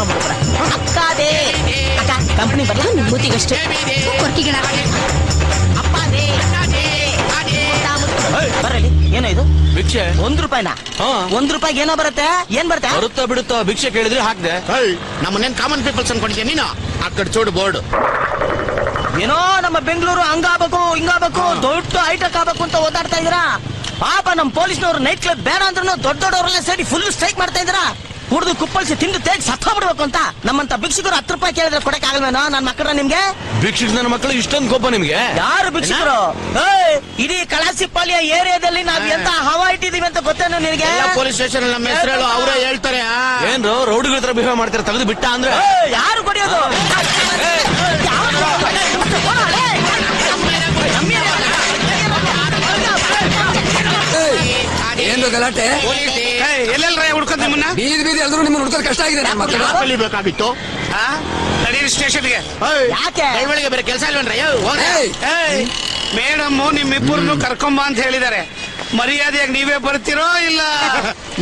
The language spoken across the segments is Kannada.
ಮಾಡ್ಬಿಡ್ತಾರೆ. ಅಕ್ಕಾದೇ ಅಕ್ಕ ಕಂಪನಿ ಬರಲ್ಲ ನಿಮ್ಮೂತಿಗಷ್ಟೇ ಕೊರ್ಕಿಗಳ ಬರಲಿ. ಏನೋ ಇದು ಭಿಕ್ಷೆ? ₹1 ₹1 ಏನೋ ಬರುತ್ತೆ. ಏನ್ ಬರುತ್ತೆ? ಬರುತ್ತಾ ಬಿಡುತ್ತಾ ಭಿಕ್ಷೆ ಕೇಳಿದ್ರೆ ಹಾಕ್ದೆ. ನಮ್ಮನ್ನೇನ್ ಕಾಮನ್ ಪೀಪಲ್ಸ್ ಅನ್ಕೊಂಡಿದ್ಯಾ ನೀನು? ಆ ಕಡೆ ಚೋಡು ಬೋರ್ಡ್ ಏನೋ ನಮ್ಮ ಬೆಂಗಳೂರು ಹಂಗಾಗಬೇಕು ಹಿಂಗಾಗಬೇಕು ದೊಡ್ಡ ಹೈಟೆಕ್ ಆಗ್ಬೇಕು ಅಂತ ಓದಾಡ್ತಾ ಇದೀರಾ. ಪಾಪ ನಮ್ ಪೊಲೀಸ್ನವ್ರು ನೈಟ್ ಕ್ಲಬ್ ಬೇಡ ಅಂದ್ರೂ ದೊಡ್ಡವರೆಲ್ಲ ಸೇರಿ ಫುಲ್ ಸ್ಟ್ರೈಕ್ ಮಾಡ್ತಾ ಇದ್ದೀರಾ. ಕುಡಿದು ಕುಪ್ಪಳಿಸಿ ತಿಂದು ತೇಜ್ ಸತ್ತೋಗ್ಬಿಡ್ಬೇಕು ಅಂತ. ನಮ್ಮಂತ ಭಿಕ್ಷುಕರು ₹10 ಕೇಳಿದ್ರೆ ಕೊಡಕ್ ಆಗಲ್ವೇನೋ ನನ್ ಮಕ್ಕಳ ನಿಮ್ಗೆ? ಭಿಕ್ಷುಕ ನನ್ನ ಮಕ್ಕಳು ಇಷ್ಟೊಂದು ಕೋಪ ನಿಮ್ಗೆ? ಯಾರು ಭಿಕ್ಷುಕರು? ಇಡೀ ಕಳಸಿಪಾಳ್ಯ ಏರಿಯಾದಲ್ಲಿ ನಾವ್ ಎಂತ ಹವಾ ಇಟ್ಟಿದೀವಿ ಅಂತ ಗೊತ್ತೇನೋ ನಿನಗೆ? ಪೊಲೀಸ್ ಸ್ಟೇಷನ್ ನಮ್ಮ ಹೆಸರು ಅವರೇ ಹೇಳ್ತಾರೆ. ಏನ್ರು ರೌಡಿಗಳ ಹತ್ರ ಬಿಹೇವ್ ಮಾಡ್ತಾರೆ, ತೆಗೆದು ಬಿಟ್ಟ ಅಂದ್ರೆ ಯಾರು ಕೊಡಿಯೋದು? ಏನು ಗಲಾಟೆ? ಎಲ್ಲೆಲ್ಲ ಹುಡ್ಕೊಂಡ್ ನಿಮ್ಮನ್ನ ಬೀದಿ ಬೀದಿ ಎಲ್ರು ನಿಮ್ಮನ್ನ ಹುಡ್ಕೋದ್ ಕಷ್ಟ ಆಗಿದೆ. ನಮ್ಮ ಮಕ್ಕಳು ಕಲಿಬೇಕಾಗಿತ್ತು. ಸ್ಟೇಷನ್ಗೆ ಯಾಕೆ ಕೈಗಳಿಗೆ ಬೇರೆ ಕೆಲಸ ಇಲ್ವೇನ್ರಿ? ಮೇಡಮ್ ನಿಮ್ಮಿಬ್ಬರನ್ನು ಕರ್ಕೊಂಬ ಅಂತ ಹೇಳಿದ್ದಾರೆ. ಮರ್ಯಾದೆಯಾಗಿ ನೀವೇ ಬರ್ತಿರೋ ಇಲ್ಲ?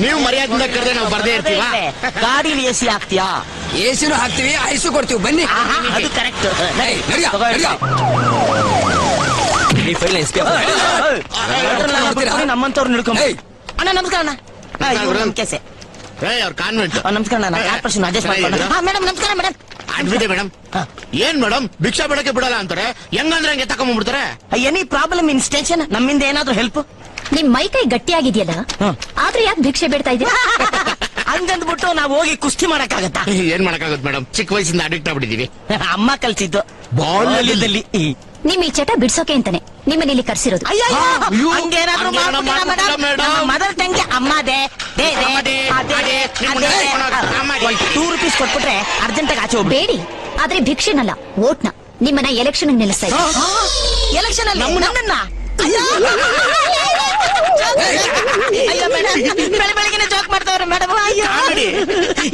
ನೀವು ಮರ್ಯಾದೆಯಿಂದ ಕರೆದ್ರೆ ನಾವು ಬರ್ದೇ ಇರ್ತೀವ. ಗಾಡಿಲಿ AC ಹಾಕ್ತೀಯಾ? ಎಸಿನೂ ಹಾಕ್ತಿವಿ, ಐಸು ಕೊಡ್ತೀವಿ. ಬನ್ನಿ. ಅದು ಕರೆಕ್ಟ್. ನಮ್ಮಂತವ್ರು ನಿಡ್ಕೊಂಡ್ ಅಣ್ಣ ನಮಸ್ಕಾರ ಅಣ್ಣ. ಕೇಸೆ ಅವ್ರ ಕಾನ್ವೆಂಟ್. ನಮಸ್ಕಾರ ಅಣ್ಣ. ಕಾರ್ಪೊರೇಷನ್ ಅಡ್ಜಸ್ಟ್ ಮಾಡ್ಕೊಂಡು. ಮೇಡಮ್ ನಮಸ್ಕಾರ ಮೇಡಮ್. ಅಡ್ವಿದೆ ಮೇಡಮ್. ಏನ್ ಮೇಡಮ್ ಭಿಕ್ಷಾ ಬೇಡಕ್ಕೆ ಬಿಡಲ್ಲ ಅಂತಾರೆ. ಹೆಂಗಂದ್ರೆ ಹಂಗೆ ತಕೊಂಡ್ಬಿಡ್ತಾರೆ. ಎನಿ ಪ್ರಾಬ್ಲಮ್ ಇನ್ ಸ್ಟೇಷನ್ ನಮ್ಮಿಂದ ಏನಾದ್ರು ಹೆಲ್ಪ್? ನಿಮ್ ಮೈ ಕೈ ಗಟ್ಟಿಯಾಗಿದೆಯಲ್ಲ, ಆದ್ರೂ ಯಾಕೆ ಭಿಕ್ಷೆ ಬೇಡ್ತಾ ಇದೀರಾ? ಹಂಗಂದ್ಬಿಟ್ಟು ನಾವ್ ಹೋಗಿ ಕುಸ್ತಿ ಮಾಡಕ್ಕಾಗತ್ತಾ? ಏನ್ ಮಾಡಕ್ಕಾಗತ್ತೆ ಮೇಡಮ್, ಚಿಕ್ಕ ವಯಸ್ಸಿಂದ ಅಡಿಕ್ಟ್ ಆಗ್ಬಿಟ್ಟಿದೀವಿ. ಅಮ್ಮ ಕಲ್ಸಿದ್ದು ಬಾಲ್ಯದಲ್ಲಿ. ನಿಮ್ ಈ ಚಟ ಬಿಡ್ಸೋಕೆ ಅಂತಾನೆ ನಿಮ್ಮನ್ನ ಇಲ್ಲಿ ಕರ್ಸಿರೋದು. ಹಂಗೇನಾದ್ರು ಮದರ್ ಟಂಗೆ ಅಮ್ಮದೇ ₹2 ಕೊಟ್ಬಿಟ್ರೆ ಅರ್ಜೆಂಟ್ ಆಗಿ ಆಚೆ ಹೋಗ್ಬೇಡಿ. ಬೇಡಿ, ಆದ್ರೆ ಭಿಕ್ಷೆನಲ್ಲ ವೋಟ್ನ ನಿಮ್ಮನ್ನ ಎಲೆಕ್ಷನ್ ನಿಲ್ಲಿಸ್ತಾ ಇದ್ದಾರೆ. ಎಲೆಕ್ಷನ್ ಅಲ್ಲಿ ನನ್ನನ್ನ ಬೆಳಗ್ಗೆ ಜೋಕ್ ಮಾಡ್ತಾವ್ರೆ ಮೇಡಮ್.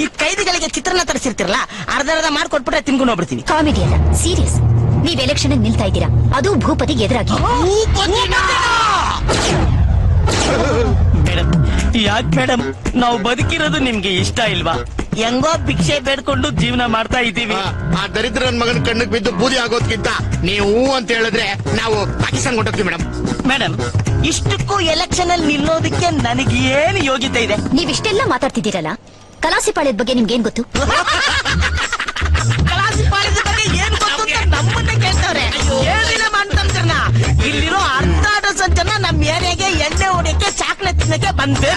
ಈ ಕೈದಿಗಳಿಗೆ ಚಿತ್ರಾನ್ನ ತರಿಸಿರ್ತಿರಲ್ಲ, ಅರ್ಧ ಮಾಡ್ಕೊಟ್ಬಿಟ್ರೆ ತಿನ್ಕೊಂಡು ಹೋಗ್ಬಿಡ್ತೀವಿ. ಕಾಮಿಡಿ ಅಲ್ಲ, ಸೀರಿಯಸ್. ನೀವ್ ಎಲೆಕ್ಷನ್ ನಿಲ್ತಾ ಇದ್ದೀರಾ, ಅದು ಭೂಪತಿಗೆ ಎದುರಾಗಿ. ಮೇಡಮ್ ಯಾಕೆ ಮೇಡಮ್ ನಾವು ಬದುಕಿರೋದು ನಿಮ್ಗೆ ಇಷ್ಟ ಇಲ್ವಾ? ಹೆಂಗೋ ಭಿಕ್ಷೆ ಬೇಡ್ಕೊಂಡು ಜೀವನ ಮಾಡ್ತಾ ಇದ್ದೀವಿ. ಆ ದರಿದ್ರ ನನ್ ಮಗನ ಕಣ್ಣಿಗೆ ಬಿದ್ದು ಬೂದಿ ಆಗೋದ್ಕಿಂತ ನೀವು ಅಂತ ಹೇಳಿದ್ರೆ ನಾವು ಪಾಕಿಸ್ತಾನ ಹೊಂಟೋಗ್ತೀವಿ ಮೇಡಮ್. ಮೇಡಮ್ ಇಷ್ಟಕ್ಕೂ ಎಲೆಕ್ಷನ್ ಅಲ್ಲಿ ನಿಲ್ಲೋದಕ್ಕೆ ನನಗೆ ಏನು ಯೋಗ್ಯತೆ ಇದೆ? ನೀವ್ ಇಷ್ಟೆಲ್ಲ ಮಾತಾಡ್ತಿದ್ದೀರಲ್ಲ, ಕಲಾಸಿಪಾಳ್ಯದ ಬಗ್ಗೆ ನಿಮ್ಗೇನ್ ಗೊತ್ತು? ಕಲಾಸಿಪಾಳ್ಯದ ಬಗ್ಗೆ ಏನ್ ಗೊತ್ತು ಅಂತ ನಮ್ಮನ್ನ ಕೇಳ್ತಾರೆ. ಏನಿಲ್ಲ ಮಾಡ್ತಾರ ಇಲ್ಲಿರೋ ಅರ್ಧ ಡಜನ್ ಜನ ನಮ್ ಏರಿಯಾಗೆ ಎಣ್ಣೆ ಹೊಡಿಯಕ್ಕೆ ಚಾಕ್ಲೇಟ್ ತಿನ್ನಕ್ಕೆ ಬಂದೇ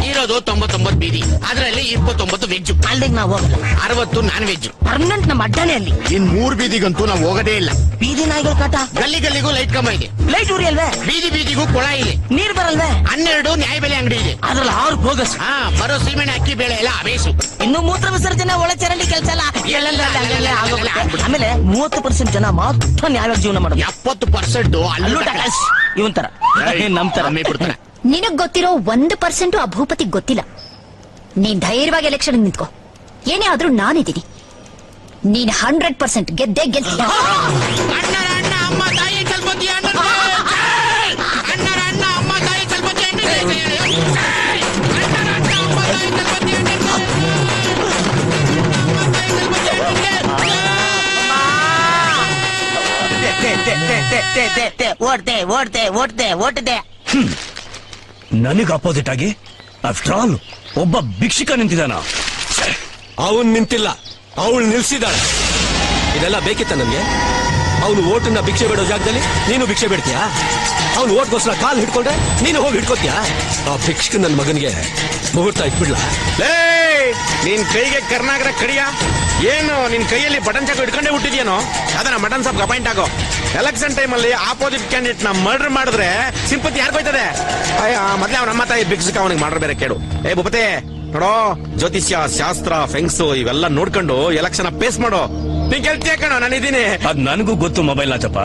ಇರೋದು 99 ಬೀದಿ, ಅದ್ರಲ್ಲಿ 29 ವೆಜ್. ಅಲ್ಲಿಗೆ ನಾವು ಹೋಗಲ್ಲ. 60 ನಾನ್ ವೆಜ್. ಪರ್ಮನೆಂಟ್ ನಮ್ಮ ಅಡ್ಡಾನೆ ಅಲ್ಲಿ. ಇನ್ 3 ಬೀದಿಗಂತೂ ನಾವು ಹೋಗೋದೇ ಇಲ್ಲ. ಬೀದಿ ನಾಯಿಗಳ ಕಾಟ. ಗಲ್ಲಿ ಗಲ್ಲಿಗೂ ಲೈಟ್ ಕಂಬ ಇದೆ. ಲೈಟ್ ಉರಿ ಅಲ್ವೇ? ಬೀದಿ ಬೀದಿಗೂ ಕೊಳ ಇದೆ. ನೀರ್ ಬರಲ್ವೇ? 12 ನ್ಯಾಯಬೆಲೆ ಅಂಗಡಿ ಇದೆ. ಅದ್ರಲ್ಲಿ 6 ಬೋಗಸ್. ಬರೋ ಸೀಮೆಣ್ಣೆ ಅಕ್ಕಿ ಬೇಳೆ ಎಲ್ಲ ಅವೇಸು. ಇನ್ನು ಮೂತ್ರ ವಿಸರ್ಜನೆ ಒಳ ಚರಂಡಿ ಕೆಲಸ ಎಲ್ಲ ಆಮೇಲೆ 30% ಜನ ಮಾತ್ರ ನ್ಯಾಯವಾಗಿ ಜೀವನ ಮಾಡೋದು. 70% ಅಲ್ಲೂ ಇವನ್ ತರ ನಮ್ ತರ ಬಿಡ್ತಾರೆ. ನಿನಗ್ ಗೊತ್ತಿರೋ 1% ಆ ಭೂಪತಿಗ್ ಗೊತ್ತಿಲ್ಲ. ನೀನ್ ಧೈರ್ಯವಾಗಿ ಎಲೆಕ್ಷನ್ ನಿಂತ್ಕೋ, ಏನೇ ಆದ್ರೂ ನಾನಿದ್ದೀನಿ. ನೀನ್ 100% ಗೆದ್ದೇ ಗೆಲ್ತೀಯ. ಓಡ್ದೆ ನನಗೆ ಅಪೋಸಿಟ್ ಆಗಿ ಆಫ್ಟರ್ ಆಲ್ ಒಬ್ಬ ಭಿಕ್ಷುಕ ನಿಂತಿದ್ದಾನ. ಅವನ್ ನಿಂತಿಲ್ಲ, ಅವಳು ನಿಲ್ಸಿದಾಳೆ. ಇದೆಲ್ಲ ಬೇಕಿತ್ತ ನಮ್ಗೆ? ಅವನು ಓಟನ್ನ ಭಿಕ್ಷೆ ಬೇಡೋ ಜಾಗದಲ್ಲಿ ನೀನು ಭಿಕ್ಷೆ ಬೇಡ್ತೀಯಾ? ಅವ್ನು ಓಟ್ಗೋಸ್ಕರ ಕಾಲ್ ಹಿಡ್ಕೊಂಡ್ರೆ ನೀನು ಹೋಗಿ ಹಿಡ್ಕೋತೀಯಾ? ಆ ಭಿಕ್ಷಕ ನನ್ನ ಮಗನಿಗೆ ಮುಹೂರ್ತ ಇಟ್ಬಿಡ್ಲ. ನಿನ್ ಕೈಗೆ ಕರ್ನಾಗರ ಕಡಿಯ ಏನು? ನಿನ್ ಕೈಯಲ್ಲಿ ಬಟನ್ ಚಾಕು ಇಟ್ಕೊಂಡೇ ಹುಟ್ಟಿದ್ಯೇನೋ? ಅದನ್ನ ಮಟನ್ ಸಾಬ್ ಅಪಾಯಿಂಟ್ ಆಗೋ. ಎಲೆಕ್ಷನ್ ಟೈಮ್ ಅಲ್ಲಿ ಆಪೋಸಿಟ್ ಕ್ಯಾಂಡಿಡೇಟ್ ನ ಮರ್ಡರ್ ಮಾಡಿದ್ರೆ ಸಿಂಪತಿ ಯಾರು ಹೋಯ್ತದೆ? ಮೊದ್ಲೇ ಅವ್ನ ಅಮ್ಮ ತಾಯಿ ಭಿಕ್ಷಕ ಅವನಿಗೆ ಮಾಡ್ರ ಬೇರೆ ಕೇಳು. ಭೂಪತಿ ನೋಡೋ, ಜ್ಯೋತಿಷ್ಯ ಶಾಸ್ತ್ರ ಫೆಂಗ್ಸು ಇವೆಲ್ಲ ನೋಡ್ಕೊಂಡು ಎಲೆಕ್ಷನ್ ಪೇಸ್ ಮಾಡೋ. ನೀನ್ ಗೆಲ್ತೀಯ ಕಣೋ, ನಾನಿದ್ದೀನಿ. ಅದ್ ನನಗೂ ಗೊತ್ತು ಮೊಬೈಲ್ ನಾಚಪ್ಪ.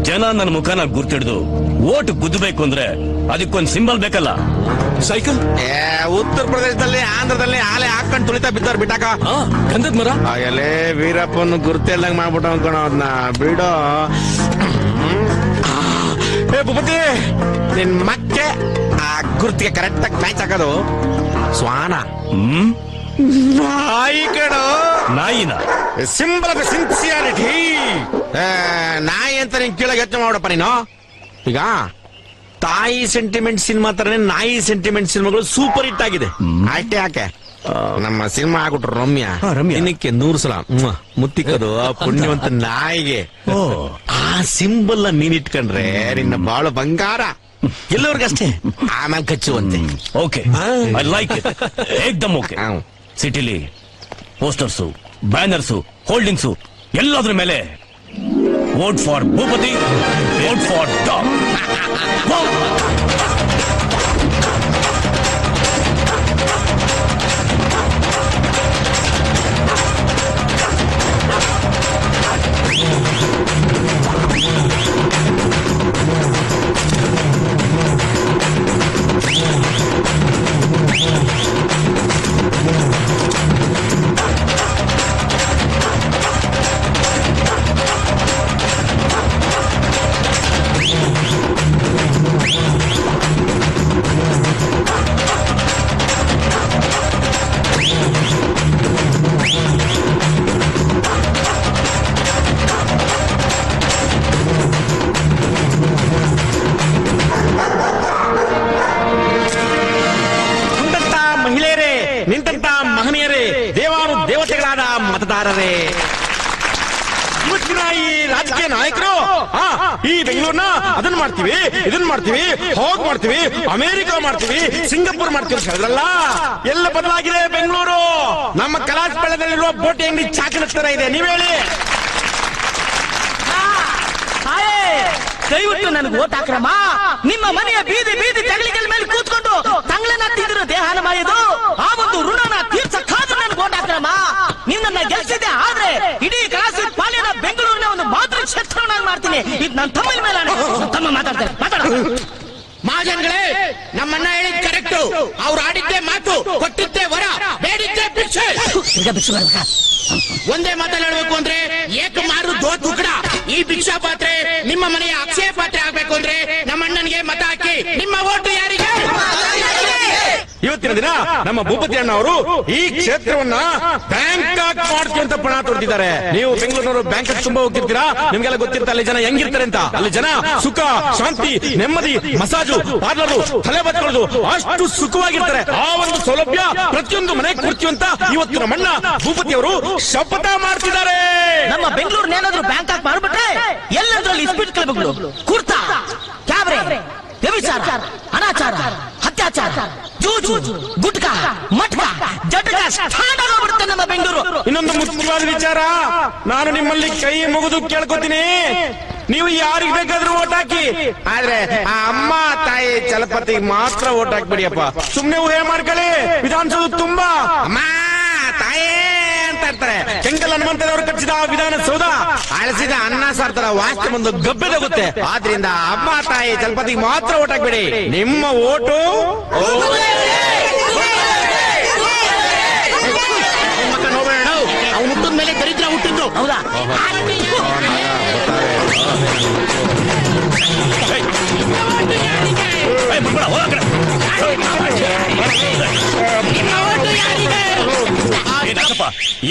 ಜನ ನನ್ನ ಮುಖನ ಗುರ್ತಿಡ್ದು ಓಟ್ ಗುದ್ದಬೇಕು ಅಂದ್ರೆ ಅದಕ್ಕೊಂದ್ ಸಿಂಬಲ್ ಬೇಕಲ್ಲ. ಸೈಕಲ್ ಉತ್ತರ ಪ್ರದೇಶದಲ್ಲಿ ಆಂಧ್ರದಲ್ಲಿ ಆಲೆ ಹಾಕೊಂಡು ತುಳಿತಾ ಬಿದ್ದಾರ ಬಿಟ್ಟಾಕ. ಗಂಧದ ಮರ ಎಲೆ ವೀರಪ್ಪನ ಗುರ್ತಿಲ್ದಂಗ್ ಮಾಡ್ಬಿಟ್ಟ ಅನ್ಕೋಣ ಅದನ್ನ ಬಿಡೋ. ಭೂಪತಿ ನಿನ್ ಮಕ್ಕೆ ಆ ಗುರ್ತಿಗೆ ಕರೆಕ್ಟ್ ಆಗಿ ಮ್ಯಾಚ್ ಹಾಕೋದು ಶ್ವಾನ. ನಾಯಿ ಕಣೋ. ನಾಯಿನ ಸಿಂಬಲ್ ಆಫ್ ಸಿನ್ಸಿಯಾರಿಟಿ. ನಾಯಿ ಅಂತ ನೀನ್ ಕೇಳಕ್ ಯತ್ನ ಮಾಡಪ್ಪ ನೀನು. ಈಗ ತಾಯಿ ಸೆಂಟಿಮೆಂಟ್ ಸಿನಿಮಾ ತರನೇ ನಾಯಿ ಸೆಂಟಿಮೆಂಟ್ ಸಿನಿಮಾಗಳು ಸೂಪರ್ ಹಿಟ್ ಆಗಿದೆ. ಅಷ್ಟೇ ಯಾಕೆ ನಮ್ಮ ಸಿನಿಮಾ ಆಗ್ಬಿಟ್ರು ರಮ್ಯಾ. ದಿನಕ್ಕೆ 100 ಸಲ ಮುತ್ತಿಕ್ಕದು ಆ ಪುಣ್ಯವಂತ ನಾಯಿಗೆ. ಆ ಸಿಂಬಲ್ ನೀನ್ ಇಟ್ಕೊಂಡ್ರೆ ನಿನ್ನ ಬಾಳು ಬಂಗಾರ. ಎಲ್ಲರಿಗಷ್ಟೇ ಆಮೇಲೆ ಕಚ್ಚುವಂತೆ. Okay, I like it. ಏಕ್ದಮ್ ಓಕೆ. ಸಿಟಿಲಿ ಪೋಸ್ಟರ್ಸು, ಬ್ಯಾನರ್ಸು, ಹೋಲ್ಡಿಂಗ್ಸು ಎಲ್ಲದ್ರ ಮೇಲೆ vote for Bhupathi, vote for dog. ನಿಂತ ಮಹನೀಯರೇ, ದೇವಾನು ದೇವತೆಗಳಾದ ಮತದಾರರೇ, ಇವತ್ತಿನ ಈ ರಾಜಕೀಯ ನಾಯಕರು ಈ ಬೆಂಗಳೂರ್ನ ಅದನ್ನ ಮಾಡ್ತೀವಿ, ಇದನ್ನ ಮಾಡ್ತೀವಿ, ಹೋಗ್ ಮಾಡ್ತೀವಿ, ಅಮೆರಿಕ ಮಾಡ್ತೀವಿ, ಸಿಂಗಾಪುರ್ ಮಾಡ್ತೀವಿ ಹೇಳಿದ್ರಲ್ಲ. ಎಲ್ಲ ಬದಲಾಗಿದೆ ಬೆಂಗಳೂರು. ನಮ್ಮ ಕಲಾಸ್ಪಳ್ಳದಲ್ಲಿರುವ ಬೋಟಿ ಅಂಗಡಿ ಚಾಕನ ತರ ಇದೆ. ನೀವ್ ಹೇಳಿ. ದಯವಿಟ್ಟು ನನಗೆ ಓಟ್ ಹಾಕ್ರಮ್ಮ. ನಿಮ್ಮ ಮನೆಯ ಬೀದಿ ಬೀದಿ ತಗಲಿಗಳ ಮೇಲೆ ಕೂತ್ಕೊಂಡು ತಂಗ್ಳನ್ನ ತಿಂದಿರೋ ದೇಹನ ಮಾಯೋದು, ಆ ಒಂದು ಋಣನ ತೀರ್ಸಕ್ಕಾದ್ರೂ ನನಗೆ ಓಟ್ ಹಾಕ್ರಮ್ಮ. ನೀವು ನನ್ನ ಗೆಲ್ಸಿದ್ದೆ ಆದ್ರೆ ಇಡೀ ಕಲಾಸಿ ಪಾಲಿನ ಬೆಂಗಳೂರಿನ ಒಂದು ಮಾತೃ ಕ್ಷೇತ್ರವನ್ನಾಗಿ ಮಾಡ್ತೀನಿ. ಇದು ನನ್ನ ತಮ್ಮನ ಮೇಲೆ ತಮ್ಮ ಮಾತಾಡ್ತಾರೆ. ಮಾತಾಡ ಮಹಾಜನ್ಗಳೇ, ನಮ್ಮನ್ನ ಹೇಳಿದ್ ಕರೆಕ್ಟ್. ಅವ್ರು ಆಡಿದ್ದೆ ಮಾತು, ಕೊಟ್ಟಿದ್ದೆ ವರ, ಬೇಡಿದ್ದೆ ಭಿಕ್ಷೆ. ಈಗ ಭಿಕ್ಷೆ ಬರ್ಬೇಕಾ? ಒಂದೇ ಮಾತಲ್ಲಿ ಹೇಳ್ಬೇಕು ಅಂದ್ರೆ ಏಕ ಮಾರು ದೋ ತುಕಡ. ಈ ಭಿಕ್ಷಾ ಪಾತ್ರೆ ನಿಮ್ಮ ಮನೆಯ ಅಕ್ಷಯ ಪಾತ್ರೆ ಆಗ್ಬೇಕು ಅಂದ್ರೆ ನಮ್ಮ ಅಣ್ಣನಿಗೆ ಮತ ಹಾಕಿ. ನಿಮ್ಮ ಓಟು ಯಾರಿಗೆ? ಇವತ್ತಿನ ದಿನ ನಮ್ಮ ಭೂಪತಿ ಅಣ್ಣ ಅವರು ಈ ಕ್ಷೇತ್ರವನ್ನ ಬ್ಯಾಂಕಾಕ್ ಮಾಡ್ತೀವಿ ಅಂತ ಪಣ ತೊಡ್ತಿದ್ದಾರೆ. ನೀವು ಬೆಂಗಳೂರಿನವರು ಬ್ಯಾಂಕಾಕ್ ತುಂಬಾ ಹೋಗ್ತಿರ್ತೀರಾ, ನಿಮ್ಗೆಲ್ಲ ಗೊತ್ತಿರುತ್ತೆ ಅಲ್ಲಿ ಜನ ಹೆಂಗಿರ್ತಾರೆ ಅಂತ. ಅಲ್ಲಿ ಜನ ಸುಖ, ಶಾಂತಿ, ನೆಮ್ಮದಿ, ಮಸಾಜು, ಪಾರ್ಲರು, ತಲೆ ಬತ್ಕೊಳ್ಳೋದು ಅಷ್ಟು ಸುಖವಾಗಿರ್ತಾರೆ. ಆ ಒಂದು ಸೌಲಭ್ಯ ಪ್ರತಿಯೊಂದು ಮನೆಗೆ ಕೊಡ್ತೀವಿ ಅಂತ ಇವತ್ತು ನಮ್ಮಣ್ಣ ಭೂಪತಿ ಅವರು ಶಪಥ ಮಾಡ್ತಿದ್ದಾರೆ. ನಮ್ಮ ಬೆಂಗಳೂರಿನೇನಾದ್ರೂ ಬ್ಯಾಂಕಾಕ್ ಮಾಡ್ಬಿಟ್ರೆ ಎಲ್ಲದ್ರಲ್ಲಿ ಸ್ಪೀಡ್ ಕ್ಲಬ್ಗಳು, ಕುರ್ತಾ, ಕ್ಯಾಬ್ರೆ, ವ್ಯಭಿಚಾರ, ಅನಾಚಾರ, ಅತ್ಯಾಚಾರ, ಜೂಜು, ಗುಟ್ಕಾ, ಮಟ್ಕ, ಜಟಕ ಸ್ಟಾರ್ಟ್ ಆಗೋಗ್ಬಿಡುತ್ತೆ ನಮ್ಮ ಬೆಂಗಳೂರು. ಇನ್ನೊಂದು ಮುಖ್ಯವಾದ ವಿಚಾರ, ನಾನು ನಿಮ್ಮಲ್ಲಿ ಕೈ ಮುಗಿದು ಕೇಳ್ಕೊತೀನಿ, ನೀವು ಯಾರಿಗೆ ಬೇಕಾದ್ರೂ ಓಟ್ ಹಾಕಿ, ಆದ್ರೆ ಆ ಅಮ್ಮ ತಾಯಿ ಚಲಪತಿಗೆ ಮಾತ್ರ ಓಟ್ ಹಾಕ್ಬಿಡಿಯಪ್ಪ. ಸುಮ್ನೆ ಊಹೆ ಮಾಡ್ಕೊಳ್ಳಿ, ವಿಧಾನಸೌಧ ತುಂಬಾ ಅಮ್ಮ ತಾಯೇ ಅಂತ ಇರ್ತಾರೆ. ಕೆಂಗಲ್ ಹನುಮಂತನವರು ಕಟ್ಟಿಸಿದ ವಿಧಾನಸೌಧ ಅಳಿಸಿದ ಅನ್ನ ಸಾರ್ತರ ವಾಸ್ತು ಬಂದು ಗಬ್ಬೆದೋಗುತ್ತೆ. ಆದ್ರಿಂದ ಅಮ್ಮ ತಾಯಿ ಚಲಪತಿಗೆ ಮಾತ್ರ ಓಟ್ ಹಾಕ್ಬಿಡಿ. ನಿಮ್ಮ ಓಟು ಮಕ್ಕ ನೋಡೋಣ. ಅವ್ನು ಹುಟ್ಟಿದ ಮೇಲೆ ದರಿದ್ರ ಹುಟ್ಟಿದ್ದು. ಹೌದಾ?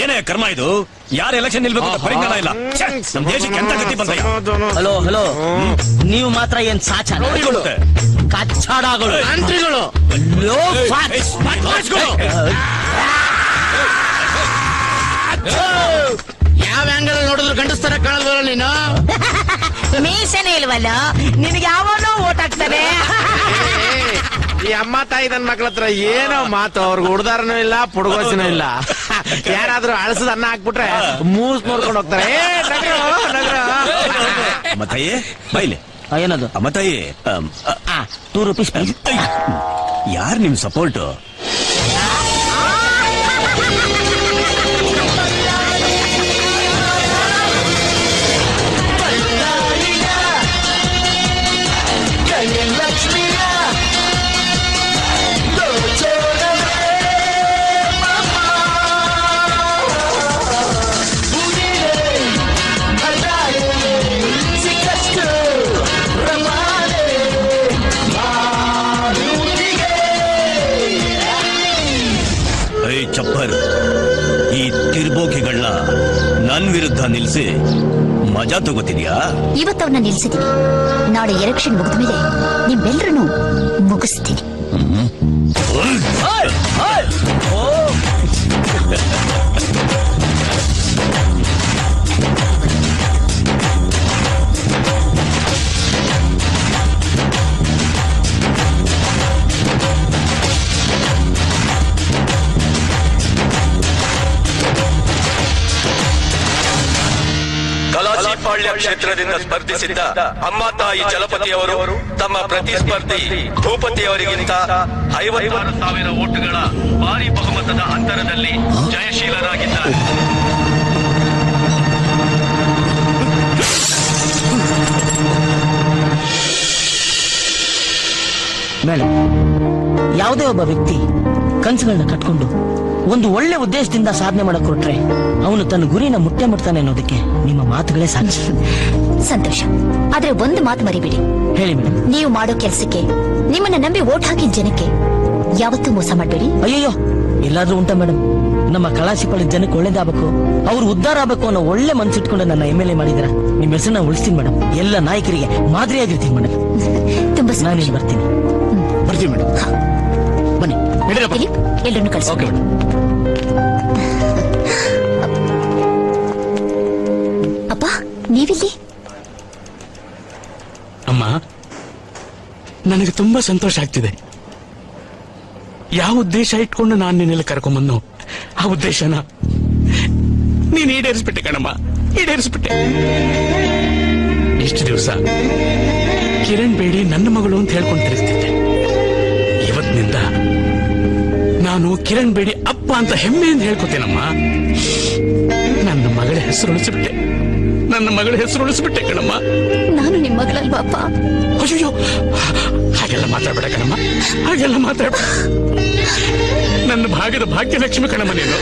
ಏನೇ ಕರ್ಮ ಇದು? ಯಾರ ಎಲೆಕ್ಷನ್ ನಿಲ್ಬೇಕು ಅಂತ ಪರಿಜ್ಞಾನ ಇಲ್ಲ. ನಮ್ ದೇಶಕ್ಕೆ ಎಂತ ಗತಿ ಬಂದ? ಹಲೋ ಹಲೋ, ನೀವು ಮಾತ್ರ ಏನ್ ಸಾಚ ಕಚ್ಚಾಡಗಳು, ಮಂತ್ರಿಗಳು, ಯಾವ ಆಂಗಲ್ ನೋಡಿದ್ರು ಗಂಡಸ್ತರ ಕಾಣಲ್ವಲ್ಲ ನೀನು? ಮೀಸನೇ ಇಲ್ವಲ್ಲ ನಿನಗೆ? ಯಾವನೋ ಓಟ್ ಹಾಕ್ತಾರೆ. ಈ ಅಮ್ಮ ತಾಯಿ ನನ್ನ ಮಕ್ಳ ಹತ್ರ ಏನೋ ಮಾತು, ಅವ್ರಿಗೆ ಹುಡ್ದಾರನೂ ಇಲ್ಲ, ಪುಡ್ಗೋಸಿನೂ ಇಲ್ಲ. ಯಾರಾದ್ರೂ ಅಳಸದ ಅನ್ನ ಹಾಕ್ಬಿಟ್ರೆ ಮೂಸ್ ನೋಡ್ಕೊಂಡು ಹೋಗ್ತಾರೆ. ಅಮ್ಮ ತಾಯಿ ಬೈಲೆ. ಏನದು? ಅಮ್ಮ ತಾಯಿ, 2 ರೂಪೀಸ್. ಯಾರು ನಿಮ್ ಸಪೋರ್ಟ್? ಚಪ್ಪರ್, ಈ ತಿರ್ಬೋಕಿಗಳನ್ನ ನನ್ ವಿರುದ್ಧ ನಿಲ್ಸಿ ಮಜಾ ತಗೋತಿದ್ಯಾ? ಇವತ್ತವ್ರನ್ನ ನಿಲ್ಸಿದ್ದೀನಿ, ನಾಳೆ ಎಲೆಕ್ಷನ್ ಮುಗಿದ ಮೇಲೆ ನಿಮ್ಮೆಲ್ಲರನ್ನು ಮುಗಿಸ್ತೀನಿ. ಕಲಾಸಿಪಾಳ್ಯ ಕ್ಷೇತ್ರದಿಂದ ಸ್ಪರ್ಧಿಸಿದ್ದ ಅಮ್ಮ ತಾಯಿ ಚಲಪತಿಯವರು ತಮ್ಮ ಪ್ರತಿಸ್ಪರ್ಧಿ ಭೂಪತಿಯವರಿಗಿಂತ 56,000 ಓಟುಗಳ ಭಾರಿ ಬಹುಮತದ ಅಂತರದಲ್ಲಿ ಜಯಶೀಲರಾಗಿದ್ದಾರೆ. ಮೇಡಮ್, ಯಾವುದೇ ಒಬ್ಬ ವ್ಯಕ್ತಿ ಕನಸುಗಳನ್ನ ಕಟ್ಕೊಂಡು ಒಂದು ಒಳ್ಳೆ ಉದ್ದೇಶದಿಂದ ಸಾಧನೆ ಮಾಡಕ್ ಹೊರಟ್ರೆ ಅವನು ತನ್ನ ಗುರಿನ ಮುಟ್ತಾನೆ ಅನ್ನೋದಕ್ಕೆ ನಿಮ್ಮ ಮಾತುಗಳೇ ಸಾಕ್ಷಿ. ಸಂತೋಷ. ಆದ್ರೆ ಒಂದು ಮಾತು ಮರಿಬೇಡಿ. ಹೇಳಿ ಮೇಡಮ್. ನೀವು ಮಾಡೋ ಕೆಲಸಕ್ಕೆ, ನಿಮ್ಮನ್ನ ನಂಬಿ ವೋಟ್ ಹಾಕಿದ ಜನಕ್ಕೆ ಯಾವತ್ತೂ ಮೋಸ ಮಾಡಬೇಡಿ. ಅಯ್ಯಯ್ಯೋ, ಎಲ್ಲಾದ್ರೂ ಉಂಟಾ ಮೇಡಮ್? ನಮ್ಮ ಕಲಾಸಿಪಾಳ್ಯದ ಜನಕ್ಕೆ ಒಳ್ಳೇದಾಗಬೇಕು, ಅವ್ರು ಉದ್ಧಾರ ಆಗಬೇಕು ಅನ್ನೋ ಒಳ್ಳೆ ಮನ್ಸಿಟ್ಕೊಂಡು ನನ್ನ MLA ಮಾಡಿದ್ರ. ನಿಮ್ಮ ಹೆಸರನ್ನ ಉಳಿಸ್ತೀನಿ ಮೇಡಮ್. ಎಲ್ಲ ನಾಯಕರಿಗೆ ಮಾದರಿಯಾಗಿರ್ತೀನಿ ಮೇಡಮ್. ತುಂಬಾ ನಾನು ಬರ್ತೀನಿ. ಬರ್ತೀವಿ ಮೇಡಮ್. ಬನ್ನಿ, ಎಲ್ಲರನ್ನು ಕಳಿಸಿ. Okay madam. ಅಪ್ಪ, ನೀವಿಲ್ಲಿ? ಅಮ್ಮ, ನನಗೆ ತುಂಬಾ ಸಂತೋಷ ಆಗ್ತಿದೆ. ಯಾವ ಉದ್ದೇಶ ಇಟ್ಕೊಂಡು ನಾನು ನಿನ್ನೆಲ್ಲ ಕರ್ಕೊಂಬಂದು ಆ ಉದ್ದೇಶನ ನೀನ್ ಈಡೇರಿಸ್ಬಿಟ್ಟೆ ಕಣಮ್ಮ, ಈಡೇರಿಸ್ಬಿಟ್ಟೆ. ಇಷ್ಟು ದಿವಸ ಕಿರಣ್ ಬೇಡಿ ನನ್ನ ಮಗಳು ಅಂತ ಹೇಳ್ಕೊಂಡು ತಿರುಗ್ತಿದ್ದೆ. ಇವತ್ತಿನಿಂದ ನಾನು ಕಿರಣ್ ಬೇಡಿ ಅಪ್ಪ ಅಂತ ಹೆಮ್ಮೆಯಿಂದ ಹೇಳ್ಕೊತೇನಮ್ಮ. ನನ್ನ ಮಗಳ ಹೆಸರು ಉಳಿಸ್ಬಿಟ್ಟೆ, ನನ್ನ ಮಗಳ ಹೆಸರು ಉಳಿಸ್ಬಿಟ್ಟೆ ಕಣಮ್ಮ. ನಾನು ನಿಮ್ಮ ಮಗಳಲ್ವಾ ಅಪ್ಪ? ಅಯ್ಯೋ, ಹಾಗೆಲ್ಲ ಮಾತಾಡ್ಬೇಡ ಕಣಮ್ಮ, ಹಾಗೆಲ್ಲ ಮಾತಾಡ್ಬೇಡ. ನನ್ನ ಭಾಗದ ಭಾಗ್ಯಲಕ್ಷ್ಮಿ ಕಣಮ್ಮ ನೀನು.